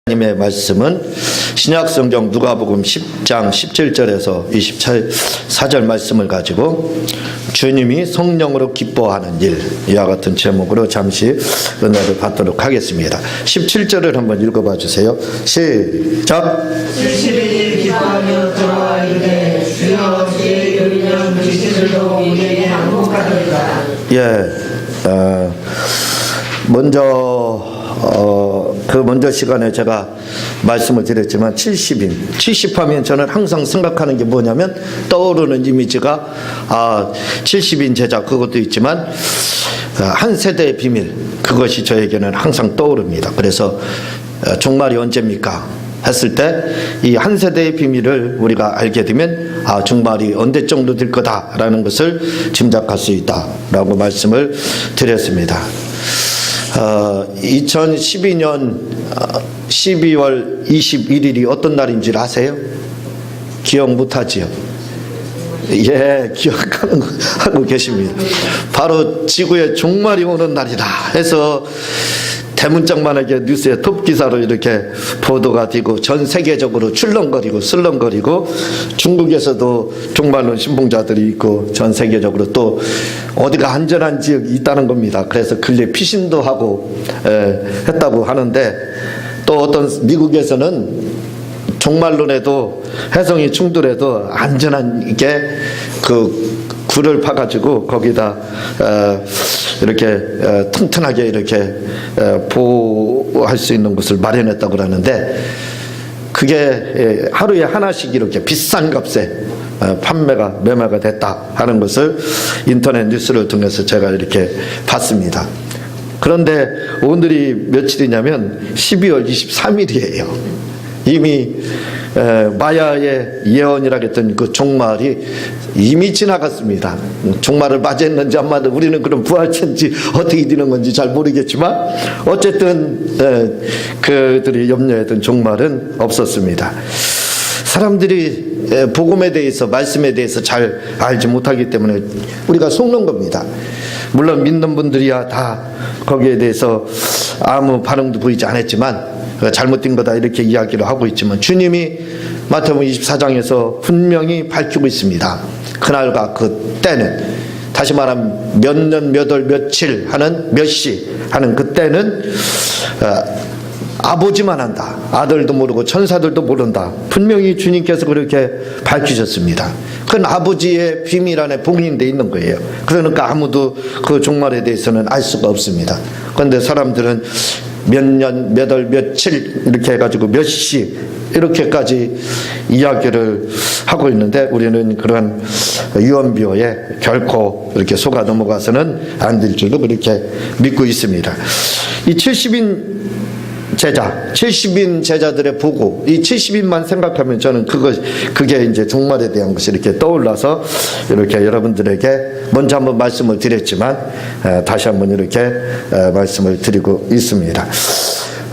하나님의 말씀은 신약성경 누가복음 10장 17절에서 24절 말씀을 가지고 주님이 성령으로 기뻐하는 일, 이와 같은 제목으로 잠시 은혜를 받도록 하겠습니다. 17절을 한번 읽어봐 주세요. 시작. 70일 기뻐하며 저와 이르되 주여 주의 의령 지시들도 우리에게 항복하리이다. 먼저 시간에 제가 말씀을 드렸지만 70하면 저는 항상 생각하는 게 뭐냐면 떠오르는 이미지가 70인 제자 그것도 있지만 한 세대의 비밀, 그것이 저에게는 항상 떠오릅니다. 그래서 종말이 언제입니까? 했을 때 이 한 세대의 비밀을 우리가 알게 되면 종말이 언제 정도 될 거다라는 것을 짐작할 수 있다라고 말씀을 드렸습니다. 2012년 12월 21일이 어떤 날인지 아세요? 기억 못하지요? 예, 기억하고 계십니다. 바로 지구의 종말이 오는 날이다 해서 대문짝만하게 뉴스에 톱기사로 이렇게 보도가 되고 전 세계적으로 출렁거리고 슬렁거리고 중국에서도 종말론 신봉자들이 있고 전 세계적으로 또 어디가 안전한 지역이 있다는 겁니다. 그래서 근래 피신도 하고 했다고 하는데 또 어떤 미국에서는 종말론에도 해성이 충돌해도 안전한 게 그 굴을 파가지고 거기다 이렇게 튼튼하게 이렇게 보호할 수 있는 곳을 마련했다고 그러는데 그게 하루에 하나씩 이렇게 비싼 값에 매매가 됐다 하는 것을 인터넷 뉴스를 통해서 제가 이렇게 봤습니다. 그런데 오늘이 며칠이냐면 12월 23일이에요. 이미 마야의 예언이라 했던 그 종말이 이미 지나갔습니다. 종말을 맞이했는지 안 맞았는지 우리는 그럼 부활체인지 어떻게 되는 건지 잘 모르겠지만 어쨌든 그들이 염려했던 종말은 없었습니다. 사람들이 복음에 대해서 말씀에 대해서 잘 알지 못하기 때문에 우리가 속는 겁니다. 물론 믿는 분들이야 다 거기에 대해서 아무 반응도 보이지 않았지만 잘못된 거다 이렇게 이야기를 하고 있지만 주님이 마태복음 24장에서 분명히 밝히고 있습니다. 그날과 그 때는, 다시 말하면 몇 년 몇 월 며칠 하는 몇 시 하는 그 때는 아버지만 한다. 아들도 모르고 천사들도 모른다. 분명히 주님께서 그렇게 밝히셨습니다. 그건 아버지의 비밀 안에 봉인되어 있는 거예요. 그러니까 아무도 그 종말에 대해서는 알 수가 없습니다. 그런데 사람들은 몇 년, 몇 월, 며칠 이렇게 해가지고 몇 시 이렇게까지 이야기를 하고 있는데 우리는 그런 유언비어에 결코 이렇게 속아 넘어가서는 안 될 줄로 그렇게 믿고 있습니다. 이 70인 제자들의 보고, 이 70인만 생각하면 저는 그게 이제 종말에 대한 것이 이렇게 떠올라서 이렇게 여러분들에게 먼저 한번 말씀을 드렸지만 다시 한번 이렇게 말씀을 드리고 있습니다.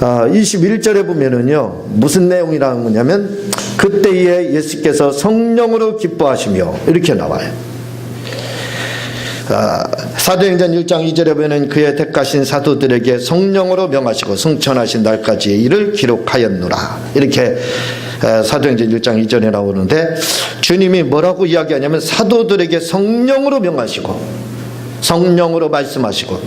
21절에 보면은요, 무슨 내용이라는 거냐면 그때에 예수께서 성령으로 기뻐하시며 이렇게 나와요. 사도행전 1장 2절에 보면 그의 택하신 사도들에게 성령으로 명하시고 승천하신 날까지의 일을 기록하였노라. 이렇게 사도행전 1장 2절에 나오는데 주님이 뭐라고 이야기하냐면 사도들에게 성령으로 명하시고 성령으로 말씀하시고,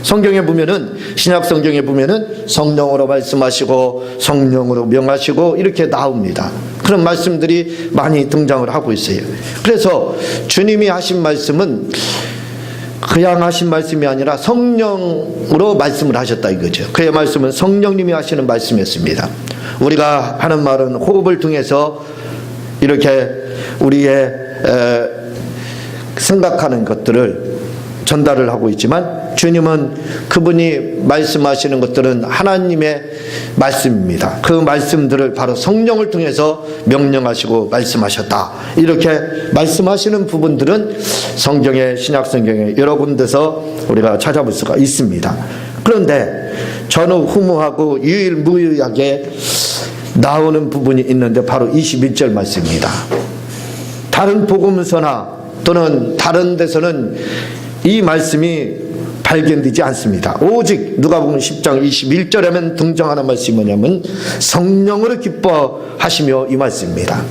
성경에 보면은 신약 성경에 보면은 성령으로 말씀하시고 성령으로 명하시고 이렇게 나옵니다. 그런 말씀들이 많이 등장을 하고 있어요. 그래서 주님이 하신 말씀은 그냥 하신 말씀이 아니라 성령으로 말씀을 하셨다 이거죠. 그의 말씀은 성령님이 하시는 말씀이었습니다. 우리가 하는 말은 호흡을 통해서 이렇게 우리의 생각하는 것들을 전달을 하고 있지만 주님은 그분이 말씀하시는 것들은 하나님의 말씀입니다. 그 말씀들을 바로 성령을 통해서 명령하시고 말씀하셨다. 이렇게 말씀하시는 부분들은 성경에, 신약 성경에 여러 군데서 우리가 찾아볼 수가 있습니다. 그런데 전후무하고 유일무이하게 나오는 부분이 있는데 바로 21절 말씀입니다. 다른 복음서나 또는 다른 데서는 이 말씀이 발견되지 않습니다. 오직 누가복음 10장 21절에만 등장하는 말씀이 뭐냐면 성령으로 기뻐하시며 이 말씀입니다.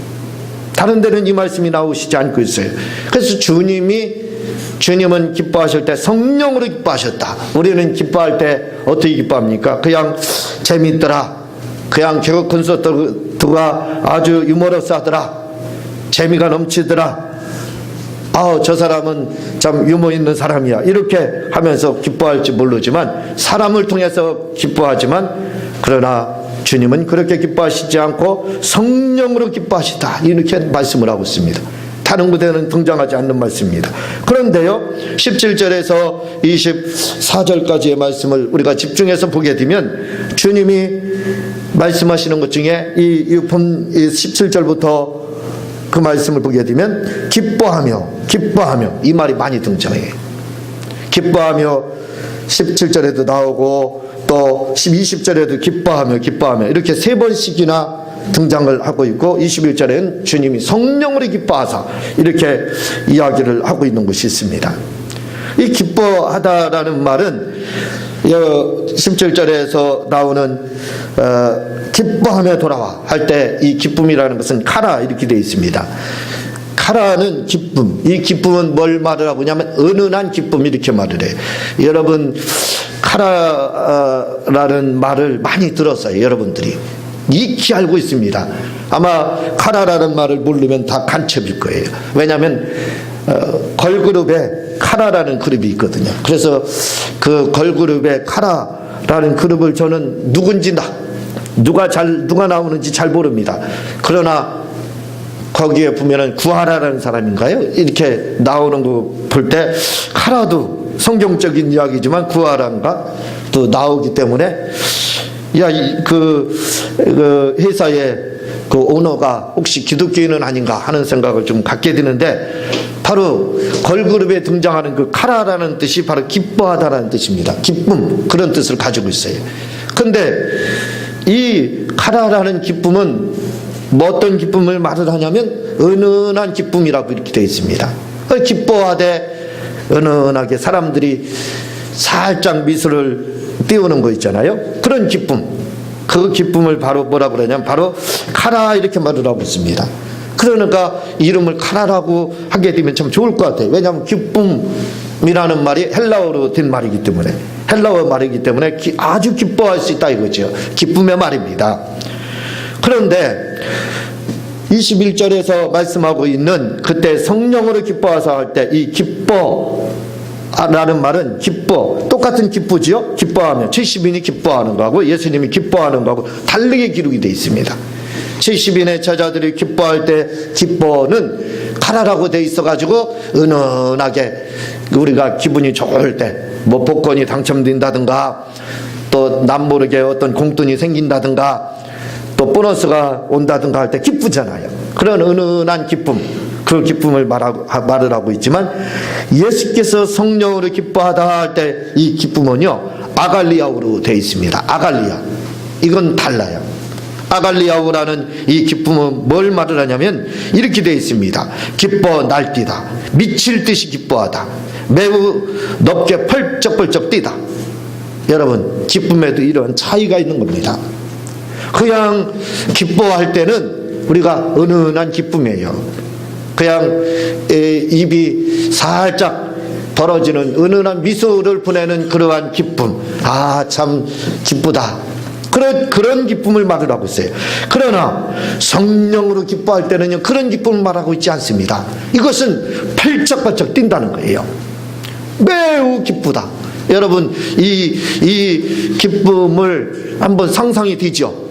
다른 데는 이 말씀이 나오시지 않고 있어요. 그래서 주님은 기뻐하실 때 성령으로 기뻐하셨다. 우리는 기뻐할 때 어떻게 기뻐합니까? 그냥 재미있더라, 그냥 개그 콘서트가 아주 유머러스하더라, 재미가 넘치더라, 저 사람은 참 유머 있는 사람이야, 이렇게 하면서 기뻐할지 모르지만, 사람을 통해서 기뻐하지만, 그러나 주님은 그렇게 기뻐하시지 않고 성령으로 기뻐하시다, 이렇게 말씀을 하고 있습니다. 다른 곳에는 등장하지 않는 말씀입니다. 그런데요, 17절에서 24절까지의 말씀을 우리가 집중해서 보게 되면 주님이 말씀하시는 것 중에 이 17절부터 그 말씀을 보게 되면 기뻐하며 이 말이 많이 등장해요. 기뻐하며 17절에도 나오고 또 20절에도 기뻐하며 이렇게 세 번씩이나 등장을 하고 있고, 21절에는 주님이 성령으로 기뻐하사 이렇게 이야기를 하고 있는 것이 있습니다. 이 기뻐하다라는 말은 17절에서 나오는 기뻐하며 돌아와 할 때 이 기쁨이라는 것은 카라 이렇게 되어 있습니다. 카라는 기쁨, 이 기쁨은 뭘 말을 하고 있냐면 은은한 기쁨, 이렇게 말을 해요. 여러분, 카라라는 말을 많이 들었어요. 여러분들이 익히 알고 있습니다. 아마 카라라는 말을 모르면 다 간첩일 거예요. 왜냐하면 걸그룹에 카라라는 그룹이 있거든요. 그래서 그 걸그룹에 카라라는 그룹을 저는 누군지 누가 나오는지 잘 모릅니다. 그러나 거기에 보면은 구하라라는 사람인가요? 이렇게 나오는 거 볼 때 카라도 성경적인 이야기지만 구하라인가 또 나오기 때문에, 그 회사의 그 오너가 혹시 기독교인은 아닌가 하는 생각을 좀 갖게 되는데, 바로 걸그룹에 등장하는 그 카라라는 뜻이 바로 기뻐하다라는 뜻입니다. 기쁨, 그런 뜻을 가지고 있어요. 근데 이 카라라는 기쁨은 뭐 어떤 기쁨을 말을 하냐면 은은한 기쁨이라고 이렇게 되어 있습니다. 기뻐하되 은은하게 사람들이 살짝 미소를 띄우는 거 있잖아요. 그런 기쁨, 그 기쁨을 바로 뭐라고 그러냐면 바로 카라 이렇게 말을 하고 있습니다. 그러니까 이름을 카라라고 하게 되면 참 좋을 것 같아요. 왜냐하면 기쁨이라는 말이 헬라어로 된 말이기 때문에, 헬라어 말이기 때문에 아주 기뻐할 수 있다 이거죠. 기쁨의 말입니다. 그런데 21절에서 말씀하고 있는 그때 성령으로 기뻐하사 할 때 이 기뻐라는 말은 똑같은 기쁘지요? 기뻐하면 70인이 기뻐하는 거하고 예수님이 기뻐하는 거하고 다르게 기록이 되어 있습니다. 70인의 제자들이 기뻐할 때 기뻐는 카라라고 되어 있어가지고 은은하게 우리가 기분이 좋을 때 뭐 복권이 당첨된다든가 또 남모르게 어떤 공돈이 생긴다든가 또 보너스가 온다든가 할 때 기쁘잖아요. 그런 은은한 기쁨, 그 기쁨을 말을 하고 있지만, 예수께서 성령으로 기뻐하다 할 때 이 기쁨은요 아갈리아우로 되어 있습니다. 아갈리아, 이건 달라요. 아갈리아우라는 이 기쁨은 뭘 말을 하냐면 이렇게 되어 있습니다. 기뻐 날뛰다, 미칠 듯이 기뻐하다, 매우 높게 펄쩍펄쩍 뛰다. 여러분, 기쁨에도 이런 차이가 있는 겁니다. 그냥 기뻐할 때는 우리가 은은한 기쁨이에요. 그냥 입이 살짝 벌어지는 은은한 미소를 보내는 그러한 기쁨, 참 기쁘다, 그런 기쁨을 말을 하고 있어요. 그러나 성령으로 기뻐할 때는요 그런 기쁨을 말하고 있지 않습니다. 이것은 펄쩍펄쩍 뛴다는 거예요. 매우 기쁘다. 여러분, 이 기쁨을 한번 상상이 되죠?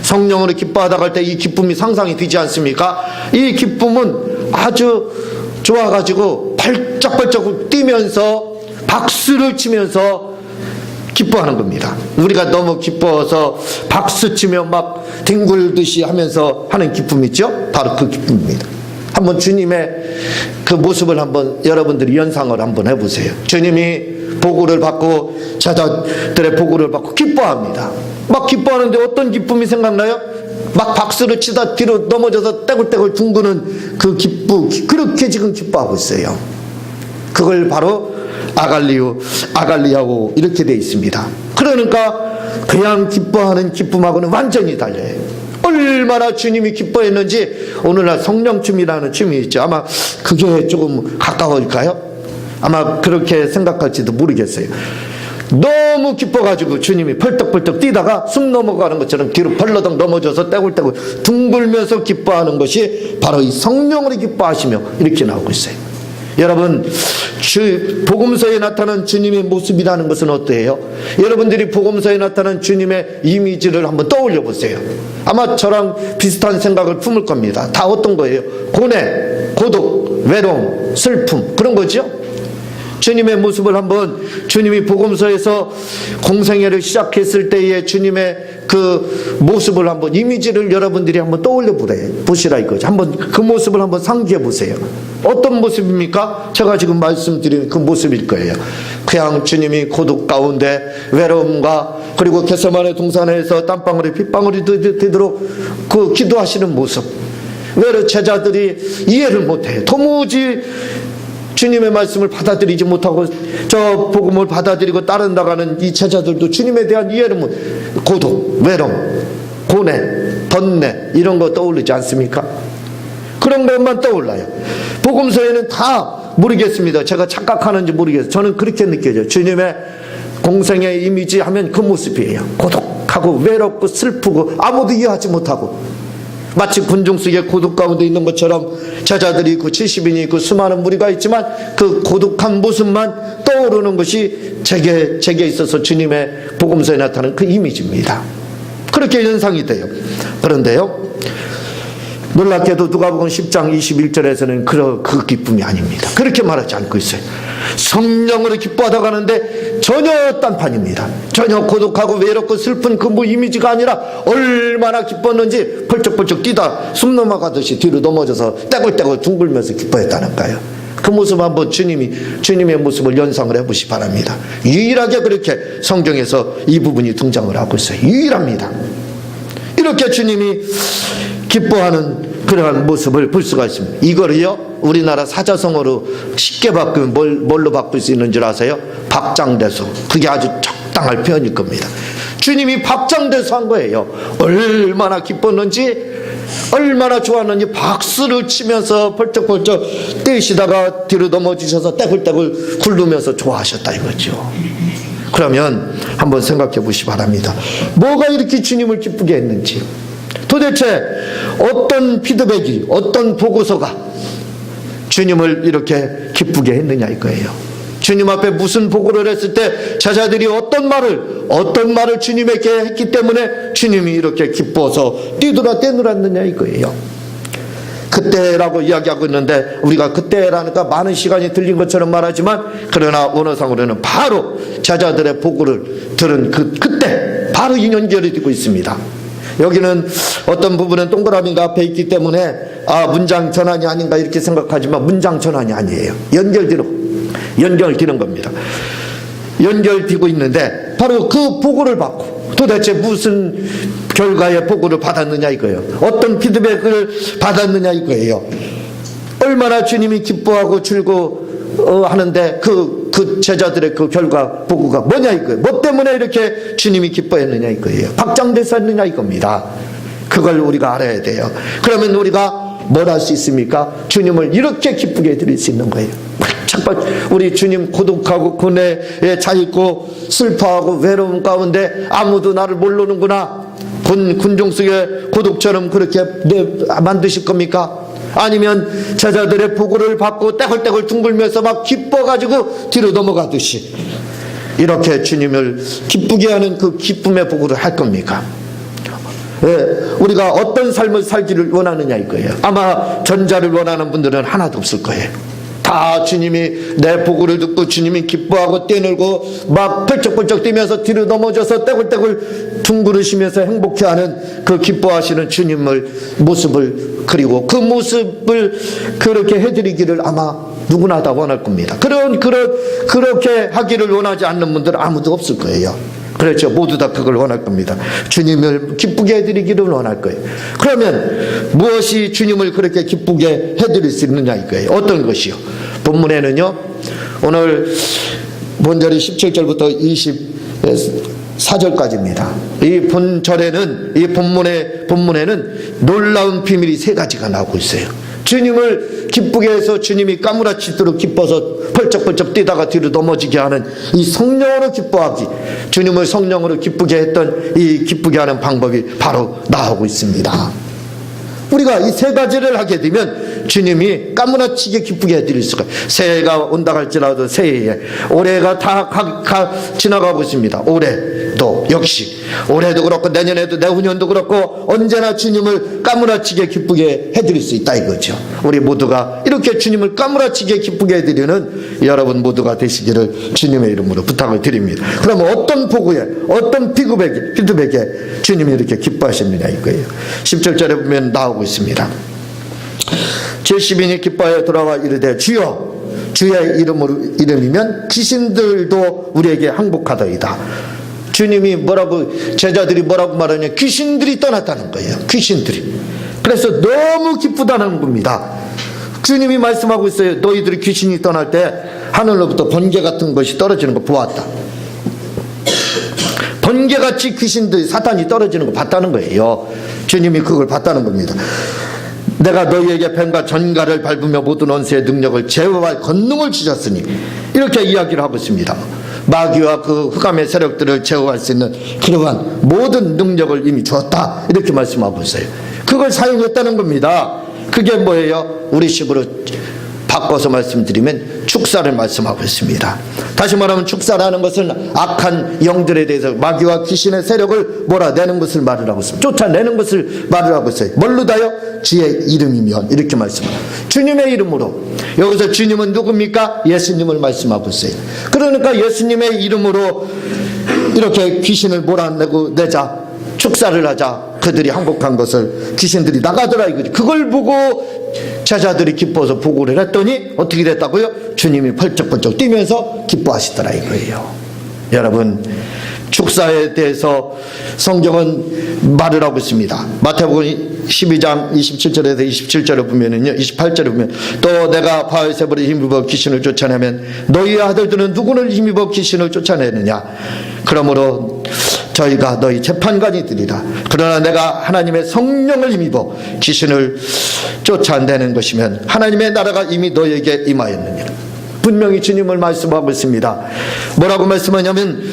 성령으로 기뻐하다 갈 때 이 기쁨이 상상이 되지 않습니까? 이 기쁨은 아주 좋아가지고 발짝발짝 뛰면서 박수를 치면서 기뻐하는 겁니다. 우리가 너무 기뻐서 박수치며 막 뒹굴듯이 하면서 하는 기쁨 있죠? 바로 그 기쁨입니다. 한번 주님의 그 모습을 한번 여러분들이 연상을 한번 해보세요. 주님이 보고를 받고 제자들의 보고를 받고 기뻐합니다. 막 기뻐하는데 어떤 기쁨이 생각나요? 막 박수를 치다 뒤로 넘어져서 떼굴떼굴 둥그는 그 기쁨, 그렇게 지금 기뻐하고 있어요. 그걸 바로 아갈리아고 이렇게 되어 있습니다. 그러니까 그냥 기뻐하는 기쁨하고는 완전히 달라요. 얼마나 주님이 기뻐했는지 오늘날 성령춤이라는 춤이 있죠. 아마 그게 조금 가까울까요? 아마 그렇게 생각할지도 모르겠어요. 너무 기뻐가지고 주님이 펄떡펄떡 뛰다가 숨 넘어가는 것처럼 뒤로 벌러덩 넘어져서 떼굴떼굴 둥글면서 기뻐하는 것이 바로 이 성령으로 기뻐하시며 이렇게 나오고 있어요. 여러분, 복음서에 나타난 주님의 모습이라는 것은 어때요? 여러분들이 복음서에 나타난 주님의 이미지를 한번 떠올려 보세요. 아마 저랑 비슷한 생각을 품을 겁니다. 다 어떤 거예요? 고뇌, 고독, 외로움, 슬픔, 그런 거죠? 주님의 모습을 한번, 주님이 복음서에서 공생애를 시작했을 때의 주님의 그 모습을 한번, 이미지를 여러분들이 한번 떠올려 보시라 이거죠. 한번 그 모습을 한번 상기해 보세요. 어떤 모습입니까? 제가 지금 말씀드린 그 모습일 거예요. 그냥 주님이 고독 가운데 외로움과 그리고 겟세마네 동산에서 땀방울이 핏방울이 되도록 그 기도하시는 모습. 왜 제자들이 이해를 못해요? 도무지 주님의 말씀을 받아들이지 못하고 저 복음을 받아들이고 따라 나가는 이 제자들도 주님에 대한 이해를 못, 고독, 외로움, 고뇌, 번뇌 이런 거 떠오르지 않습니까? 그런 것만 떠올라요. 복음서에는 다 모르겠습니다. 제가 착각하는지 모르겠어요. 저는 그렇게 느껴져요. 주님의 공생의 이미지 하면 그 모습이에요. 고독하고 외롭고 슬프고 아무도 이해하지 못하고 마치 군중 속에 고독 가운데 있는 것처럼 제자들이 있고 70인이 있고 수많은 무리가 있지만 그 고독한 모습만 떠오르는 것이 제게 있어서 주님의 복음서에 나타나는 그 이미지입니다. 그렇게 연상이 돼요. 그런데요, 놀랍게도 누가복음 10장 21절에서는 그 기쁨이 아닙니다. 그렇게 말하지 않고 있어요. 성령으로 기뻐하다 가는데 전혀 딴판입니다. 전혀 고독하고 외롭고 슬픈 그 이미지가 아니라 얼마나 기뻤는지 펄쩍펄쩍 뛰다 숨 넘어가듯이 뒤로 넘어져서 떼굴떼굴 둥글면서 기뻐했다니까요. 그 모습 한번 주님의 모습을 연상을 해보시 바랍니다. 유일하게 그렇게 성경에서 이 부분이 등장을 하고 있어요. 유일합니다. 이렇게 주님이 기뻐하는 그러한 모습을 볼 수가 있습니다. 이거를요, 우리나라 사자성어로 쉽게 바꾸면 뭘로 바꿀 수 있는 줄 아세요? 박장대소. 그게 아주 적당할 표현일 겁니다. 주님이 박장대소 한 거예요. 얼마나 기뻤는지, 얼마나 좋았는지 박수를 치면서 펄쩍펄쩍 뛰시다가 뒤로 넘어지셔서 떼굴떼굴 굴르면서 좋아하셨다 이거죠. 그러면 한번 생각해 보시기 바랍니다. 뭐가 이렇게 주님을 기쁘게 했는지, 도대체 어떤 피드백이, 어떤 보고서가 주님을 이렇게 기쁘게 했느냐 이거예요. 주님 앞에 무슨 보고를 했을 때 제자들이 어떤 말을 주님에게 했기 때문에 주님이 이렇게 기뻐서 뛰돌아 떼놀았느냐 이거예요. 그때라고 이야기하고 있는데 우리가 그때라니까 많은 시간이 들린 것처럼 말하지만, 그러나 원어상으로는 바로 제자들의 보고를 들은 그때 바로 이 연결이 되고 있습니다. 여기는 어떤 부분은 동그라미가 앞에 있기 때문에 문장 전환이 아닌가 이렇게 생각하지만 문장 전환이 아니에요. 연결되는 겁니다. 연결되고 있는데 바로 그 보고를 받고 도대체 무슨 결과의 보고를 받았느냐 이거예요. 어떤 피드백을 받았느냐 이거예요. 얼마나 주님이 기뻐하고 즐거워하는데 그 제자들의 그 결과 보고가 뭐냐 이거예요. 뭐 때문에 이렇게 주님이 기뻐했느냐 이거예요. 박장대소했느냐 이겁니다. 그걸 우리가 알아야 돼요. 그러면 우리가 뭘 할 수 있습니까? 주님을 이렇게 기쁘게 해드릴 수 있는 거예요. 우리 주님 고독하고 고뇌에 차있고 슬퍼하고 외로움 가운데 아무도 나를 모르는구나, 군중 속의 고독처럼 그렇게 만드실 겁니까? 아니면 제자들의 보고를 받고 떼굴떼굴 둥글면서 막 기뻐가지고 뒤로 넘어가듯이 이렇게 주님을 기쁘게 하는 그 기쁨의 보고를 할 겁니까? 우리가 어떤 삶을 살기를 원하느냐 이거예요. 아마 전자를 원하는 분들은 하나도 없을 거예요. 다 주님이 내 보고를 듣고 주님이 기뻐하고 뛰놀고 막 펄쩍펄쩍 뛰면서 뒤로 넘어져서 떼굴떼굴 둥그르시면서 행복해하는 그 기뻐하시는 주님을 모습을 그리고 그 모습을 그렇게 해드리기를 아마 누구나 다 원할 겁니다. 그렇게 하기를 원하지 않는 분들은 아무도 없을 거예요. 그렇죠. 모두 다 그걸 원할 겁니다. 주님을 기쁘게 해드리기를 원할 거예요. 그러면 무엇이 주님을 그렇게 기쁘게 해드릴 수 있느냐 이거예요. 어떤 것이요? 본문에는요, 오늘 본절이 17절부터 24절까지입니다. 이 본절에는, 이 본문에는 놀라운 비밀이 세 가지가 나오고 있어요. 주님을 기쁘게 해서 주님이 까무라치도록 기뻐서 펄쩍펄쩍 뛰다가 뒤로 넘어지게 하는 이 성령으로 기뻐하기, 주님을 성령으로 기쁘게 했던 이 기쁘게 하는 방법이 바로 나오고 있습니다. 우리가 이 세 가지를 하게 되면 주님이 까무라치게 기쁘게 해드릴 수가, 새해가 온다 할지라도 새해에 올해가 다 지나가고 있습니다. 올해도 역시 올해도 그렇고 내년에도 내후년도 그렇고 언제나 주님을 까무라치게 기쁘게 해드릴 수 있다 이거죠. 우리 모두가 이렇게 주님을 까무라치게 기쁘게 해드리는 여러분 모두가 되시기를 주님의 이름으로 부탁을 드립니다. 그러면 어떤 보고에, 어떤 피드백에 주님이 이렇게 기뻐하십니다 이거예요. 17절에 보면 나오고 있습니다. 70인이 기뻐하여 돌아와 이르되 주여, 주의 이름이면 귀신들도 우리에게 항복하더이다. 주님이 뭐라고, 제자들이 뭐라고 말하냐, 귀신들이 떠났다는 거예요. 귀신들이. 그래서 너무 기쁘다는 겁니다. 주님이 말씀하고 있어요. 너희들이 귀신이 떠날 때 하늘로부터 번개 같은 것이 떨어지는 거 보았다. 번개같이 귀신들이, 사탄이 떨어지는 거 봤다는 거예요. 주님이 그걸 봤다는 겁니다. 내가 너희에게 뱀과 전갈을 밟으며 모든 원수의 능력을 제어할 권능을 주셨으니, 이렇게 이야기를 하고 있습니다. 마귀와 그 흑암의 세력들을 제어할 수 있는 그러한 모든 능력을 이미 주었다, 이렇게 말씀하고 있어요. 그걸 사용했다는 겁니다. 그게 뭐예요? 우리식으로 바꿔서 말씀드리면 축사를 말씀하고 있습니다. 다시 말하면 축사라는 것은 악한 영들에 대해서 마귀와 귀신의 세력을 몰아내는 것을 말을 하고 있습니다. 쫓아내는 것을 말을 하고 있어요. 뭘로 다요? 주의 이름이면, 이렇게 말씀합니다. 주님의 이름으로. 여기서 주님은 누굽니까? 예수님을 말씀하고 있어요. 그러니까 예수님의 이름으로 이렇게 귀신을 몰아내자, 축사를 하자, 그들이 항복한 것을, 귀신들이 나가더라 이거지. 그걸 보고 제자들이 기뻐서 보고를 했더니 어떻게 됐다고요? 주님이 펄쩍펄쩍 뛰면서 기뻐하시더라 이거예요. 여러분, 축사에 대해서 성경은 말을 하고 있습니다. 마태복음 12장 27절에서 27절을 보면은요, 28절에 보면 또 내가 바알세불에 힘입어 귀신을 쫓아내면 너희의 아들들은 누구를 힘입어 귀신을 쫓아내느냐? 그러므로 저희가 너희 재판관이 되리라. 그러나 내가 하나님의 성령을 힘입어 귀신을 쫓아내는 것이면 하나님의 나라가 이미 너희에게 임하였느니라. 분명히 주님을 말씀하고 있습니다. 뭐라고 말씀하냐면,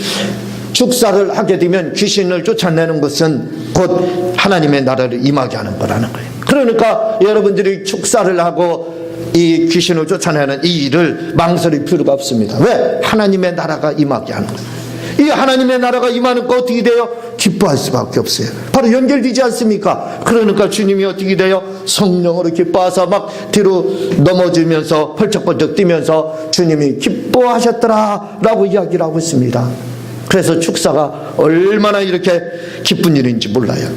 축사를 하게 되면 귀신을 쫓아내는 것은 곧 하나님의 나라를 임하게 하는 거라는 거예요. 그러니까 여러분들이 축사를 하고 이 귀신을 쫓아내는 이 일을 망설일 필요가 없습니다. 왜? 하나님의 나라가 임하게 하는 거예요. 이 하나님의 나라가 임하는 거 어떻게 돼요? 기뻐할 수밖에 없어요. 바로 연결되지 않습니까? 그러니까 주님이 어떻게 돼요? 성령으로 기뻐하사 막 뒤로 넘어지면서 펄쩍펄쩍 뛰면서 주님이 기뻐하셨더라 라고 이야기를 하고 있습니다. 그래서 축사가 얼마나 이렇게 기쁜 일인지 몰라요.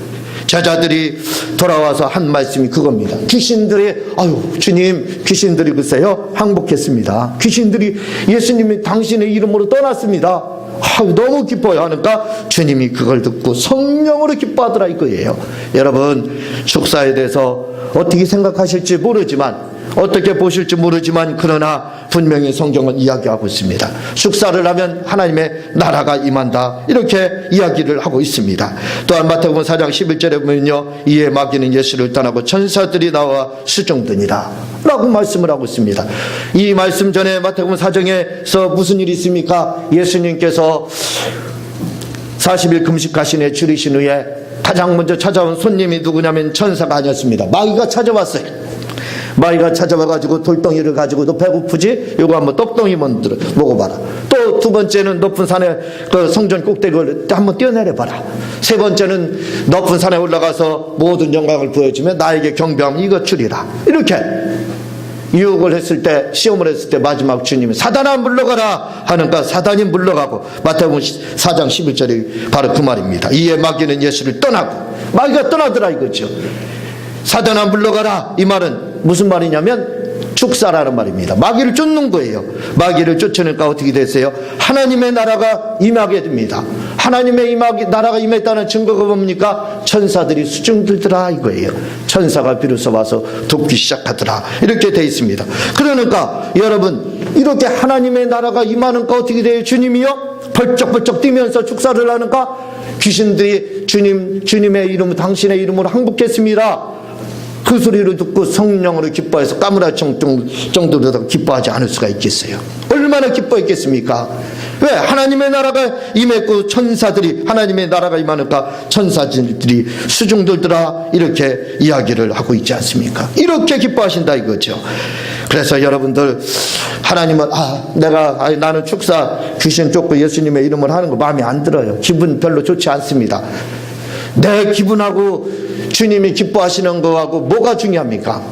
제자들이 돌아와서 한 말씀이 그겁니다. 귀신들이, 아유 주님, 귀신들이 글쎄요 항복했습니다. 귀신들이 예수님이 당신의 이름으로 떠났습니다. 아유, 너무 기뻐요 하니까 주님이 그걸 듣고 성령으로 기뻐하더라 이거예요. 여러분, 축사에 대해서 어떻게 생각하실지 모르지만, 어떻게 보실지 모르지만, 그러나 분명히 성경은 이야기하고 있습니다. 축사를 하면 하나님의 나라가 임한다, 이렇게 이야기를 하고 있습니다. 또한 마태복음 4장 11절에 보면요, 이에 마귀는 예수를 떠나고 천사들이 나와 수종드니라 라고 말씀을 하고 있습니다. 이 말씀 전에 마태복음 4장에서 무슨 일이 있습니까? 예수님께서 40일 금식하신 후에 줄이신 후에 가장 먼저 찾아온 손님이 누구냐면 천사가 아니었습니다. 마귀가 찾아왔어요. 마귀가 찾아와가지고 돌덩이를 가지고, 너 배고프지? 요거 한번 떡덩이 먼저 먹어봐라. 또 두 번째는 높은 산에 그 성전 꼭대기를 한번 뛰어내려봐라. 세 번째는 높은 산에 올라가서 모든 영광을 보여주며 나에게 경배하면 이것 주리라. 이렇게 유혹을 했을 때, 시험을 했을 때 마지막 주님이 사단아 물러가라 하니까 사단이 물러가고, 마태복음 4장 11절이 바로 그 말입니다. 이에 마귀는 예수를 떠나고, 마귀가 떠나더라 이거죠. 사단아 물러가라, 이 말은 무슨 말이냐면 축사라는 말입니다. 마귀를 쫓는 거예요. 마귀를 쫓으니까 어떻게 됐어요? 하나님의 나라가 임하게 됩니다. 하나님의 나라가 임했다는 증거가 뭡니까? 천사들이 수중들더라 이거예요. 천사가 비로소 와서 돕기 시작하더라, 이렇게 돼 있습니다. 그러니까 여러분, 이렇게 하나님의 나라가 임하는가 어떻게 돼요? 주님이요? 벌쩍벌쩍 뛰면서 축사를 하는가? 귀신들이 주님의 이름, 당신의 이름으로 항복했습니다. 그 소리를 듣고 성령으로 기뻐해서 까무라칠 정도로 기뻐하지 않을 수가 있겠어요? 얼마나 기뻐했겠습니까? 왜? 하나님의 나라가 임했고 천사들이 하나님의 나라가 임하니까 천사들이 수중들더라 이렇게 이야기를 하고 있지 않습니까? 이렇게 기뻐하신다 이거죠. 그래서 여러분들 하나님은 나는 축사 귀신 쫓고 예수님의 이름을 하는 거 마음에 안 들어요. 기분 별로 좋지 않습니다. 내 기분하고 주님이 기뻐하시는 거하고 뭐가 중요합니까?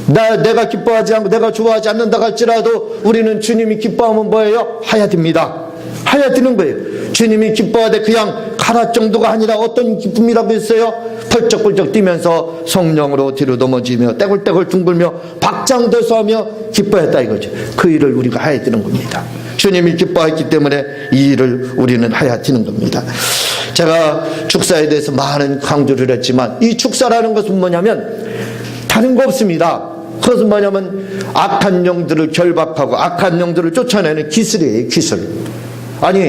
내가 기뻐하지 않고 내가 좋아하지 않는다 할지라도 우리는 주님이 기뻐하면 뭐예요? 하야됩니다. 하야되는 거예요. 주님이 기뻐하되 그냥 가라 정도가 아니라 어떤 기쁨이라고 했어요? 펄쩍펄쩍 뛰면서 성령으로 뒤로 넘어지며 떼굴떼굴 둥글며 박장대소하며 기뻐했다 이거죠. 그 일을 우리가 하야되는 겁니다. 주님이 기뻐했기 때문에 이 일을 우리는 하야되는 겁니다. 제가 축사에 대해서 많은 강조를 했지만 이 축사라는 것은 뭐냐면 다른 거 없습니다. 그것은 뭐냐면 악한 영들을 결박하고 악한 영들을 쫓아내는 기술이에요. 기술. 아니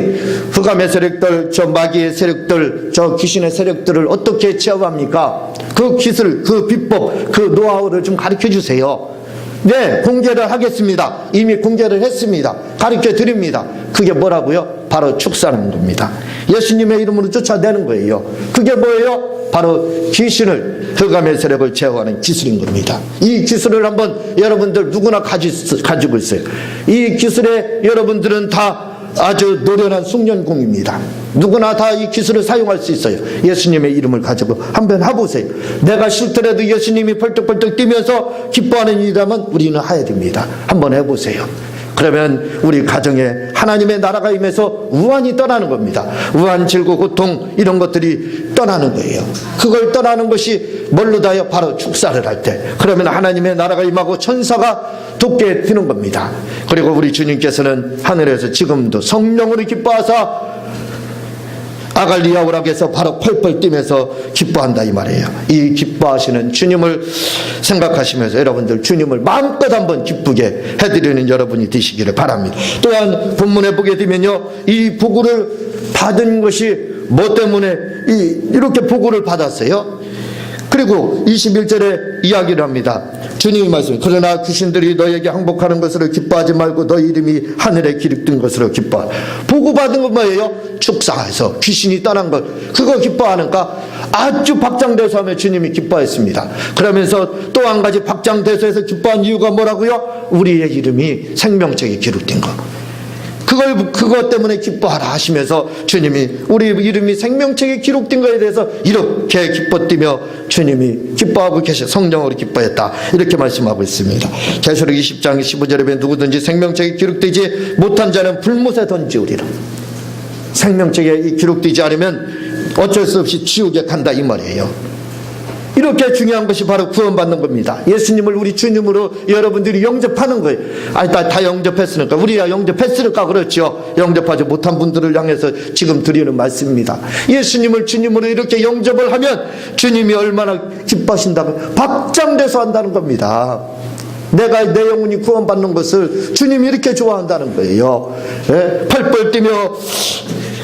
흑암의 세력들, 저 마귀의 세력들, 저 귀신의 세력들을 어떻게 제어합니까? 그 기술, 그 비법, 그 노하우를 좀 가르쳐 주세요. 네, 공개를 하겠습니다. 이미 공개를 했습니다. 가르쳐 드립니다. 그게 뭐라고요? 바로 축사라는 겁니다. 예수님의 이름으로 쫓아내는 거예요. 그게 뭐예요? 바로 귀신을, 흑암의 세력을 제어하는 기술인 겁니다. 이 기술을 한번 여러분들 누구나 가지고 있어요. 이 기술에 여러분들은 다 아주 노련한 숙련공입니다. 누구나 다 이 기술을 사용할 수 있어요. 예수님의 이름을 가지고 한번 해보세요. 내가 싫더라도 예수님이 펄떡펄떡 뛰면서 기뻐하는 일이라면 우리는 해야 됩니다. 한번 해보세요. 그러면 우리 가정에 하나님의 나라가 임해서 우환이 떠나는 겁니다. 우환, 질고, 고통 이런 것들이 떠나는 거예요. 그걸 떠나는 것이 뭘로 다요? 바로 축사를 할 때. 그러면 하나님의 나라가 임하고 천사가 돕게 되는 겁니다. 그리고 우리 주님께서는 하늘에서 지금도 성령으로 기뻐하사 아갈리아 오락에서 바로 펄펄 뛰면서 기뻐한다 이 말이에요. 이 기뻐하시는 주님을 생각하시면서 여러분들 주님을 마음껏 한번 기쁘게 해드리는 여러분이 되시기를 바랍니다. 또한 본문에 보게 되면요, 이 보고를 받은 것이 뭐 때문에 이렇게 보고를 받았어요? 그리고 21절에 이야기를 합니다. 주님이 말씀해요. 그러나 귀신들이 너에게 항복하는 것으로 기뻐하지 말고 너 이름이 하늘에 기록된 것으로 기뻐하라. 보고받은 건 뭐예요? 축사에서 귀신이 떠난 것, 그거 기뻐하는가? 아주 박장대소하며 주님이 기뻐했습니다. 그러면서 또 한 가지 박장대소해서 기뻐한 이유가 뭐라고요? 우리의 이름이 생명책에 기록된 것. 그것 때문에 기뻐하라 하시면서 주님이 우리 이름이 생명책에 기록된 것에 대해서 이렇게 기뻐 뛰며 주님이 기뻐하고 계셔 성령으로 기뻐했다 이렇게 말씀하고 있습니다. 계시록 20장 15절에 보면 누구든지 생명책에 기록되지 못한 자는 불못에 던지우리라. 생명책에 기록되지 않으면 어쩔 수 없이 지옥에 간다 이 말이에요. 이렇게 중요한 것이 바로 구원받는 겁니다. 예수님을 우리 주님으로 여러분들이 영접하는 거예요. 다 영접했으니까, 우리야 영접했으니까 그렇죠. 영접하지 못한 분들을 향해서 지금 드리는 말씀입니다. 예수님을 주님으로 이렇게 영접을 하면 주님이 얼마나 기뻐하신다고 박장대소 한다는 겁니다. 내 영혼이 구원받는 것을 주님이 이렇게 좋아한다는 거예요. 예? 펄펄 뛰며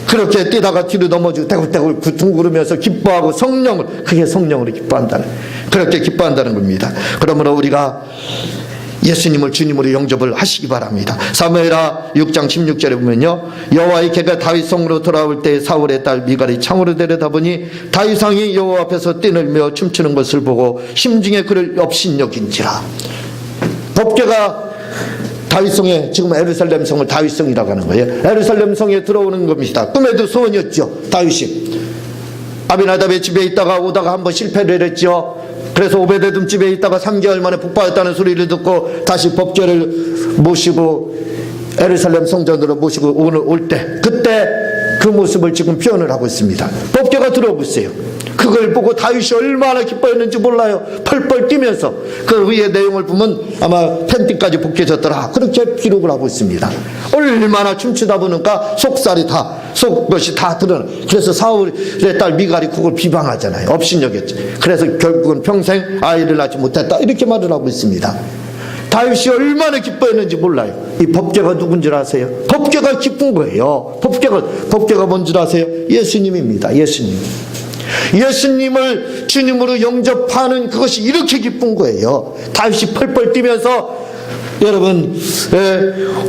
그렇게 뛰다가 뒤로 넘어지고 떼굴떼굴 둥그르면서 기뻐하고 그게 성령으로 기뻐한다는, 그렇게 기뻐한다는 겁니다. 그러므로 우리가 예수님을 주님으로 영접을 하시기 바랍니다. 사무엘하 6장 16절에 보면요, 여호와의 개가 다윗 성으로 돌아올 때 사울의 딸 미갈이 창으로 내려다보니 다윗 왕이 여호와 앞에서 뛰놀며 춤추는 것을 보고 심중에 그를 업신여긴지라. 법궤가 다윗성에, 지금 에루살렘 성을 다윗성이라고 하는 거예요. 에루살렘 성에 들어오는 겁니다. 꿈에도 소원이었죠. 다윗이 아비나답의 집에 있다가 오다가 한번 실패를 했죠. 그래서 오베데돔 집에 있다가 3개월 만에 복받았다는 소리를 듣고 다시 법궤를 모시고 에루살렘 성전으로 모시고 오늘 올 때, 그때 그 모습을 지금 표현을 하고 있습니다. 법궤가 들어오고 있어요. 그걸 보고 다윗이 얼마나 기뻐했는지 몰라요. 펄펄 뛰면서 그 위의 내용을 보면 아마 팬티까지 벗겨졌더라 그렇게 기록을 하고 있습니다. 얼마나 춤추다 보니까 속것이 다 드러나. 그래서 사울의 딸 미갈이 그걸 비방하잖아요. 업신여겼죠. 그래서 결국은 평생 아이를 낳지 못했다 이렇게 말을 하고 있습니다. 다윗이 얼마나 기뻐했는지 몰라요. 이 법궤가 누군 줄 아세요? 법궤가 기쁜 거예요. 법궤가 뭔 줄 아세요? 예수님입니다. 예수님을 주님으로 영접하는 그것이 이렇게 기쁜 거예요. 다윗이 펄펄 뛰면서 여러분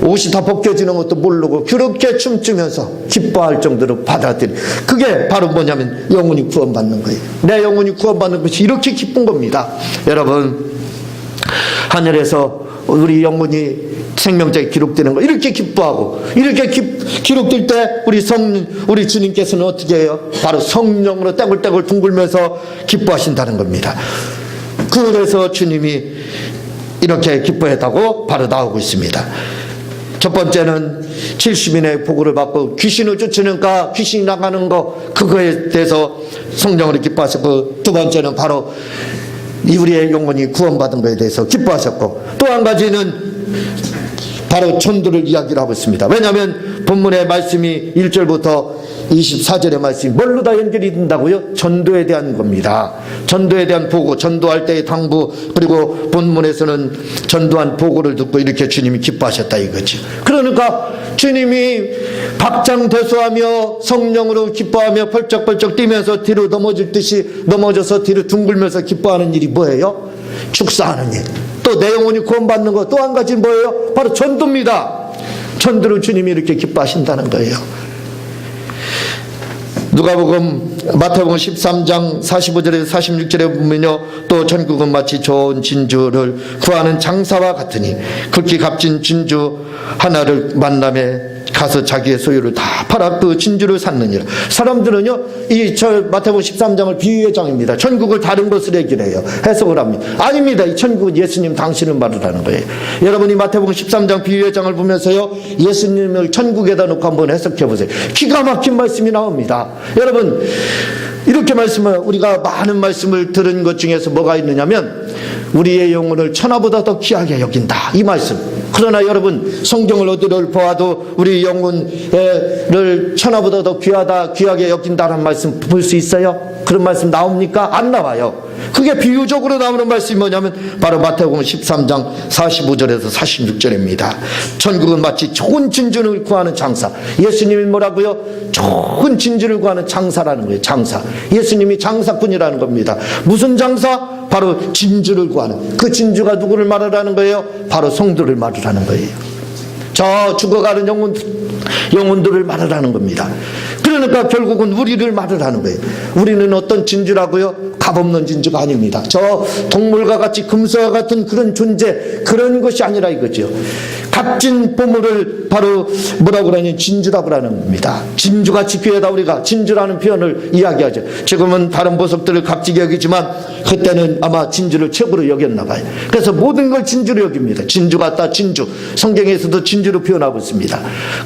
옷이 다 벗겨지는 것도 모르고 그렇게 춤추면서 기뻐할 정도로 받아들이, 그게 바로 뭐냐면 영혼이 구원받는 거예요. 내 영혼이 구원받는 것이 이렇게 기쁜 겁니다. 여러분, 하늘에서 우리 영혼이 생명책에 기록되는 거 이렇게 기뻐하고, 이렇게 기록될 때 우리 주님께서는 어떻게 해요? 바로 성령으로 떼굴떼굴 둥글면서 기뻐하신다는 겁니다. 그래서 주님이 이렇게 기뻐했다고 바로 나오고 있습니다. 첫 번째는 70인의 보고를 받고 귀신을 쫓으니까 귀신이 나가는 거, 그거에 대해서 성령으로 기뻐하셨고, 두 번째는 바로 우리의 영혼이 구원받은 것에 대해서 기뻐하셨고, 또 한 가지는 바로 전도를 이야기를 하고 있습니다. 왜냐하면 본문의 말씀이 1절부터 24절의 말씀이 뭘로 다 연결이 된다고요? 전도에 대한 겁니다. 전도에 대한 보고, 전도할 때의 당부, 그리고 본문에서는 전도한 보고를 듣고 이렇게 주님이 기뻐하셨다 이거죠. 그러니까 주님이 박장대소하며 성령으로 기뻐하며 펄쩍펄쩍 뛰면서 뒤로 넘어져서 뒤로 둥글면서 기뻐하는 일이 뭐예요? 축사하는 일. 또 내 영혼이 구원받는 것, 또 한 가지 뭐예요? 바로 전도입니다. 전도로 주님이 이렇게 기뻐하신다는 거예요. 누가복음, 마태복음 13장 45절에서 46절에 보면요, 또 전국은 마치 좋은 진주를 구하는 장사와 같으니 극히 값진 진주 하나를 만남에 가서 자기의 소유를 다 팔아 그 진주를 샀느니라. 사람들은요, 마태복음 13장을 비유의 장입니다. 천국을 다른 것으로 얘기를 해요. 해석을 합니다. 아닙니다. 이 천국은 예수님 당신을 말하는 거예요. 여러분이 마태복음 13장 비유의 장을 보면서요, 예수님을 천국에다 놓고 한번 해석해 보세요. 기가 막힌 말씀이 나옵니다. 여러분, 이렇게 말씀을, 우리가 많은 말씀을 들은 것 중에서 뭐가 있느냐면, 우리의 영혼을 천하보다 더 귀하게 여긴다, 이 말씀. 그러나 여러분, 성경을 어디를 보아도 우리 영혼을 천하보다 더 귀하게 여긴다는 말씀 볼 수 있어요? 그런 말씀 나옵니까? 안 나와요. 그게 비유적으로 나오는 말씀이 뭐냐면 바로 마태복음 13장 45절에서 46절입니다. 천국은 마치 좋은 진주를 구하는 장사. 예수님이 뭐라고요? 좋은 진주를 구하는 장사라는 거예요. 장사. 예수님이 장사꾼이라는 겁니다. 무슨 장사? 바로 진주를 구하는. 그 진주가 누구를 말하라는 거예요? 바로 성도를 말하라는 거예요. 저 죽어가는 영혼들을 말하라는 겁니다. 그러니까 결국은 우리를 말하라는 거예요. 우리는 어떤 진주라고요? 값없는 진주가 아닙니다. 저 동물과 같이 금수와 같은 그런 존재, 그런 것이 아니라 이거죠. 값진 보물을 바로 뭐라고 그러냐면 진주라고 하는 겁니다. 진주같이 귀하다. 우리가 진주라는 표현을 이야기하죠. 지금은 다른 보석들을 값지게 여기지만 그때는 아마 진주를 최고로 여겼나 봐요. 그래서 모든 걸 진주로 여깁니다. 진주 같다, 진주. 성경에서도 진주로 표현하고 있습니다.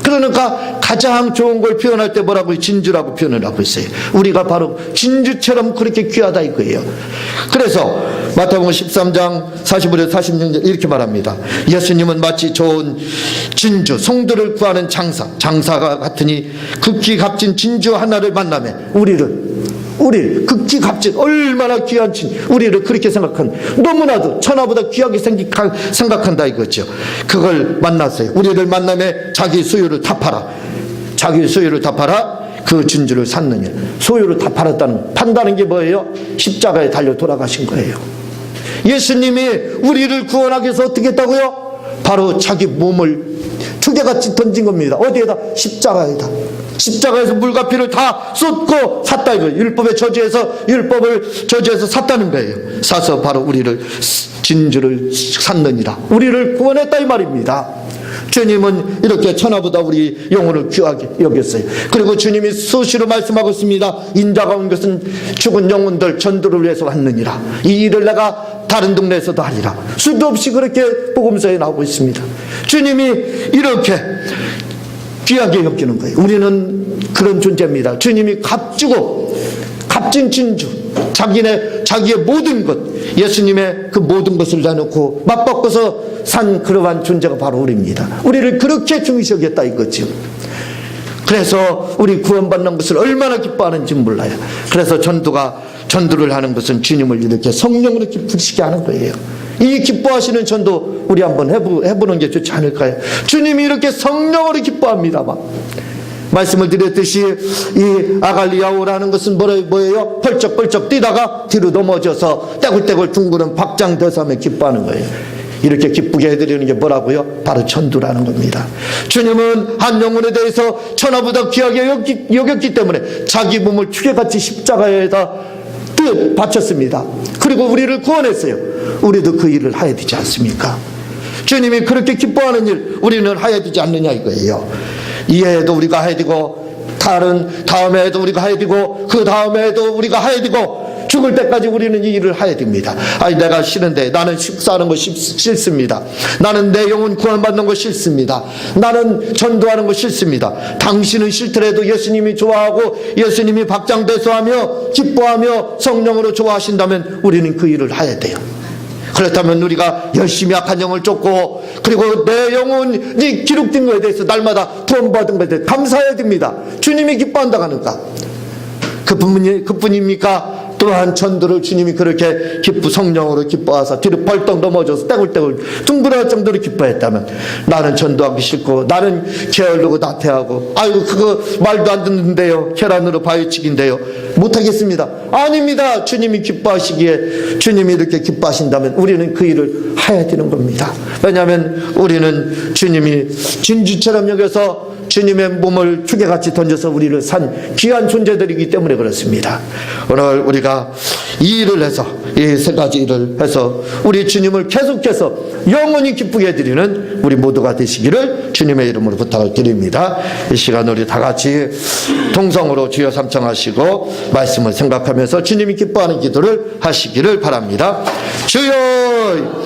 그러니까 가장 좋은 걸 표현할 때 뭐라고 진주라고 표현을 하고 있어요. 우리가 바로 진주처럼 그렇게 귀하다 이거예요. 그래서 마태복음 13장 45절 46절 이렇게 말합니다. 예수님은 마치 좋은 진주, 성도를 구하는 장사가 같으니 극히 값진 진주 하나를 만나면 우리를 극히 값진, 얼마나 귀한 우리를 그렇게 너무나도 천하보다 귀하게 생각한다 이거죠. 그걸 만났어요. 우리를 만남에 자기 소유를 다 팔아 그 진주를 샀느냐. 소유를 다 판다는 게 뭐예요? 십자가에 달려 돌아가신 거예요. 예수님이 우리를 구원하기 위해서 어떻게 했다고요? 바로 자기 몸을 투개같이 던진 겁니다. 어디에다? 십자가에다. 십자가에서 물과 피를 다 쏟고 샀다 이거예요. 율법을 저지해서 샀다는 거예요. 사서 바로 우리를 진주를 샀느니라. 우리를 구원했다 이 말입니다. 주님은 이렇게 천하보다 우리 영혼을 귀하게 여겼어요. 그리고 주님이 수시로 말씀하고 있습니다. 인자가 온 것은 죽은 영혼들 전도를 위해서 왔느니라. 이 일을 내가 다른 동네에서도 하리라. 수도 없이 그렇게 복음서에 나오고 있습니다. 주님이 이렇게 귀하게 여기는 거예요. 우리는 그런 존재입니다. 주님이 값진 진주, 자기의 모든 것, 예수님의 그 모든 것을 내놓고 맞바꿔서 산 그러한 존재가 바로 우리입니다. 우리를 그렇게 중요시 여겼다 이거죠. 그래서 우리 구원받는 것을 얼마나 기뻐하는지 몰라요. 그래서 전도를 하는 것은 주님을 이렇게 성령으로 기쁘시게 하는 거예요. 이 기뻐하시는 전도 우리 한번 해보는 게 좋지 않을까요? 주님이 이렇게 성령으로 기뻐합니다만, 말씀을 드렸듯이 이 아갈리야오라는 것은 뭐예요? 펄쩍펄쩍 뛰다가 뒤로 넘어져서 떼굴떼굴 둥그런 박장대소하며 기뻐하는 거예요. 이렇게 기쁘게 해드리는 게 뭐라고요? 바로 전도라는 겁니다. 주님은 한 영혼에 대해서 천하보다 귀하게 여겼기 때문에 자기 몸을 죽여같이 십자가에다 바쳤습니다. 그리고 우리를 구원했어요. 우리도 그 일을 해야 되지 않습니까? 주님이 그렇게 기뻐하는 일 우리는 해야 되지 않느냐 이거예요. 이해에도 우리가 해야 되고, 다음 해에도 우리가 해야 되고, 그 다음 해에도 우리가 해야 되고, 죽을 때까지 우리는 이 일을 해야 됩니다. 아니, 내가 싫은데, 나는 식사하는 거 싫습니다. 나는 내 영혼 구원받는 거 싫습니다. 나는 전도하는 거 싫습니다. 당신은 싫더라도 예수님이 좋아하고 예수님이 박장대소하며 기뻐하며 성령으로 좋아하신다면 우리는 그 일을 해야 돼요. 그렇다면 우리가 열심히 악한 영을 쫓고, 그리고 내 영혼이 기록된 것에 대해서 날마다 구원받은 것에 대해서 감사해야 됩니다. 주님이 기뻐한다 하는가? 그뿐입니까? 또한 전도를 주님이 그렇게 성령으로 기뻐하사 뒤로 벌떡 넘어져서 떼굴떼굴 둥그럴 정도로 기뻐했다면, 나는 전도하기 싫고, 나는 게으르고 나태하고, 아이고 그거 말도 안 듣는데요, 계란으로 바위치기인데요, 못하겠습니다. 아닙니다. 주님이 기뻐하시기에, 주님이 이렇게 기뻐하신다면 우리는 그 일을 해야 되는 겁니다. 왜냐하면 우리는 주님이 진주처럼 여겨서 주님의 몸을 죽여같이 던져서 우리를 산 귀한 존재들이기 때문에 그렇습니다. 오늘 우리가 이 일을 해서, 이 세 가지 일을 해서 우리 주님을 계속해서 영원히 기쁘게 해드리는 우리 모두가 되시기를 주님의 이름으로 부탁을 드립니다. 이 시간 우리 다 같이 동성으로 주여 삼창하시고 말씀을 생각하면서 주님이 기뻐하는 기도를 하시기를 바랍니다. 주여